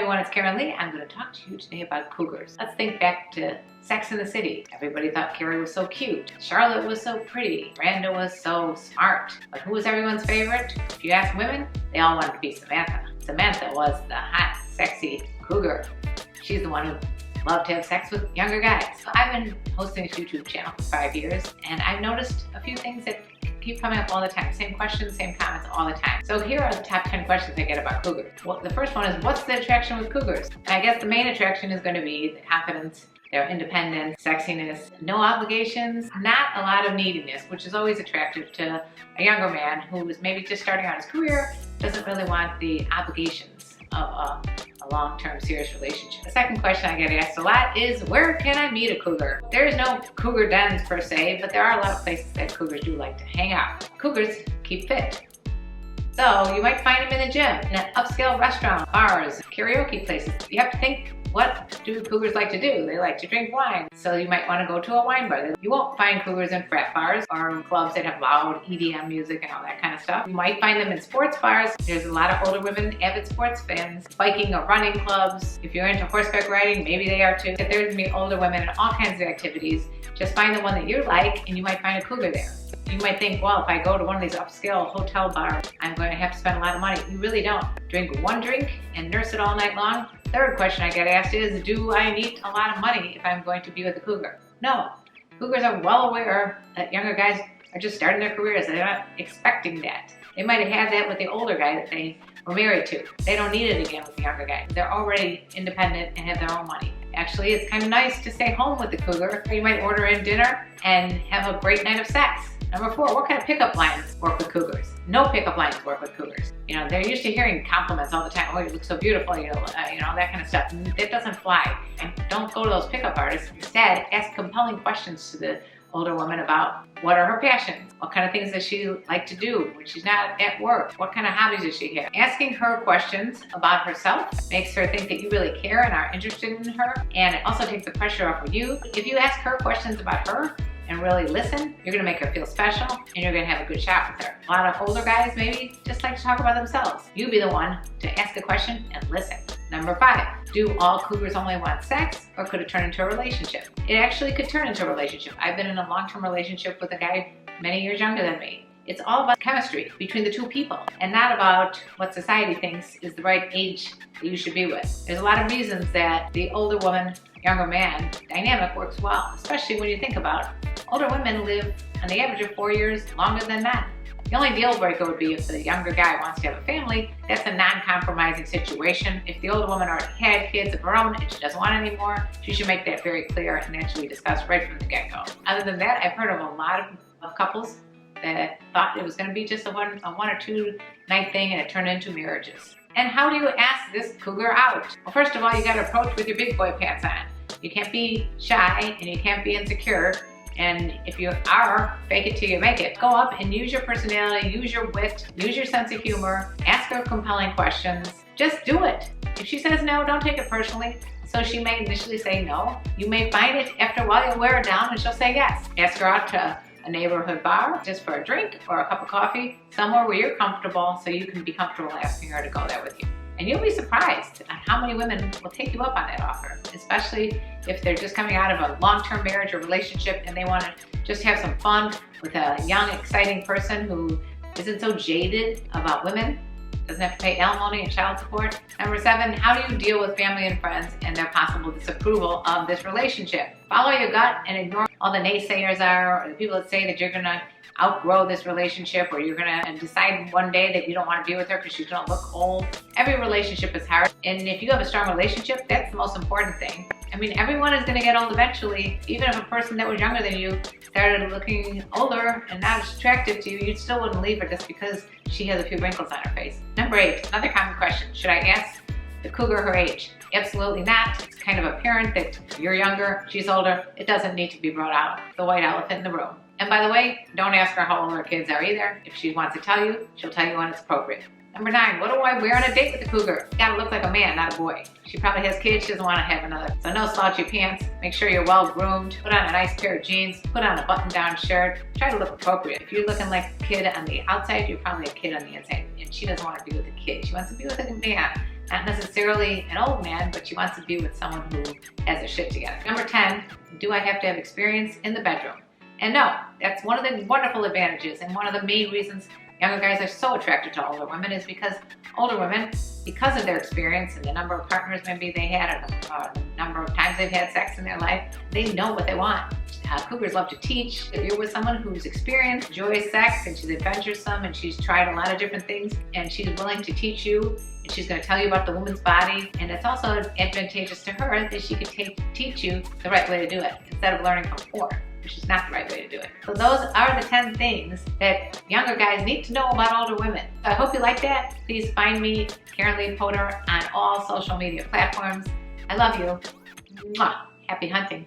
everyone, it's KarenLee. I'm going to talk to you today about cougars. Let's think back to Sex in the City. Everybody thought Carrie was so cute. Charlotte was so pretty. Miranda was so smart. But who was everyone's favorite? If you ask women, they all wanted to be Samantha. Samantha was the hot, sexy cougar. She's the one who loved to have sex with younger guys. So I've been hosting this YouTube channel for 5 years, and I've noticed a few things that keep coming up all the time. Same questions, same comments all the time. So here are the top 10 questions I get about cougars. Well, the first one is, what's the attraction with cougars? And I guess the main attraction is going to be the confidence, their independence, sexiness, no obligations, not a lot of neediness, which is always attractive to a younger man who is maybe just starting out his career, doesn't really want the obligations of a long-term serious relationship. The second question I get asked a lot is, where can I meet a cougar? There is no cougar dens per se, but there are a lot of places that cougars do like to hang out. Cougars keep fit. So you might find them in the gym, in an upscale restaurant, bars, karaoke places. You have to think, what do cougars like to do? They like to drink wine. So you might want to go to a wine bar. You won't find cougars in frat bars or clubs that have loud EDM music and all that kind of stuff. You might find them in sports bars. There's a lot of older women, avid sports fans, biking or running clubs. If you're into horseback riding, maybe they are too. If there's gonna be older women in all kinds of activities, just find the one that you like and you might find a cougar there. You might think, well, if I go to one of these upscale hotel bars, I'm going to have to spend a lot of money. You really don't. Drink one drink and nurse it all night long. Third question I get asked is, do I need a lot of money if I'm going to be with a cougar? No. Cougars are well aware that younger guys are just starting their careers. They're not expecting that. They might have had that with the older guy that they were married to. They don't need it again with the younger guy. They're already independent and have their own money. Actually, it's kind of nice to stay home with the cougar. You might order in dinner and have a great night of sex. Number 4, what kind of pickup lines work with cougars? No pickup lines work with cougars. You know, they're used to hearing compliments all the time. Oh, you look so beautiful, you know, that kind of stuff. It doesn't fly. And don't go to those pickup artists. Instead, ask compelling questions to the older woman about what are her passions? What kind of things does she like to do when she's not at work? What kind of hobbies does she have? Asking her questions about herself makes her think that you really care and are interested in her, and it also takes the pressure off of you. If you ask her questions about her and really listen, you're gonna make her feel special and you're gonna have a good shot with her. A lot of older guys maybe just like to talk about themselves. You be the one to ask a question and listen. Number 5, do all cougars only want sex, or could it turn into a relationship? It actually could turn into a relationship. I've been in a long-term relationship with a guy many years younger than me. It's all about chemistry between the two people and not about what society thinks is the right age that you should be with. There's a lot of reasons that the older woman, younger man dynamic works well, especially when you think about older women live on the average of 4 years longer than men. The only deal breaker would be if the younger guy wants to have a family. That's a non-compromising situation. If the older woman already had kids of her own and she doesn't want any more, she should make that very clear and that should be discussed right from the get-go. Other than that, I've heard of a lot of couples that thought it was going to be just a one or two night thing and it turned into marriages. And how do you ask this cougar out? Well, first of all, you got to approach with your big boy pants on. You can't be shy and you can't be insecure. And if you are, fake it till you make it. Go up and use your personality, use your wit, use your sense of humor, ask her compelling questions. Just do it. If she says no, don't take it personally. So she may initially say no. You may find it after a while, you'll wear her down and she'll say yes. Ask her out to a neighborhood bar just for a drink or a cup of coffee, somewhere where you're comfortable so you can be comfortable asking her to go there with you. And you'll be surprised at how many women will take you up on that offer, especially if they're just coming out of a long-term marriage or relationship and they want to just have some fun with a young, exciting person who isn't so jaded about women, doesn't have to pay alimony and child support. Number 7, how do you deal with family and friends and their possible disapproval of this relationship? Follow your gut and ignore all the naysayers or the people that say that you're gonna outgrow this relationship or you're gonna decide one day that you don't want to be with her because she's gonna look old. Every relationship is hard, and if you have a strong relationship, that's the most important thing. I mean, everyone is gonna get old eventually. Even if a person that was younger than you started looking older and not as attractive to you, you still wouldn't leave her just because she has a few wrinkles on her face. Number 8, another common question. Should I ask the cougar her age? Absolutely not. It's kind of apparent that you're younger, she's older. It doesn't need to be brought out. The white elephant in the room. And by the way, don't ask her how old her kids are either. If she wants to tell you, she'll tell you when it's appropriate. Number 9, what do I wear on a date with the cougar? You gotta look like a man, not a boy. She probably has kids, she doesn't want to have another. So no slouchy pants, make sure you're well groomed, put on a nice pair of jeans, put on a button-down shirt, try to look appropriate. If you're looking like a kid on the outside, you're probably a kid on the inside. And she doesn't want to be with a kid, she wants to be with a man. Not necessarily an old man, but she wants to be with someone who has their shit together. Number 10, do I have to have experience in the bedroom? And no, that's one of the wonderful advantages and one of the main reasons younger guys are so attracted to older women is because older women, because of their experience and the number of partners maybe they had or the number of times they've had sex in their life, they know what they want. Cougars love to teach. If you're with someone who's experienced, enjoys sex, and she's adventuresome, and she's tried a lot of different things, and she's willing to teach you, and she's going to tell you about the woman's body, and it's also advantageous to her that she could teach you the right way to do it instead of learning from porn, which is not the right way to do it. So those are the 10 things that younger guys need to know about older women. So I hope you like that. Please find me, KarenLee Potter, on all social media platforms. I love you. Mwah. Happy hunting.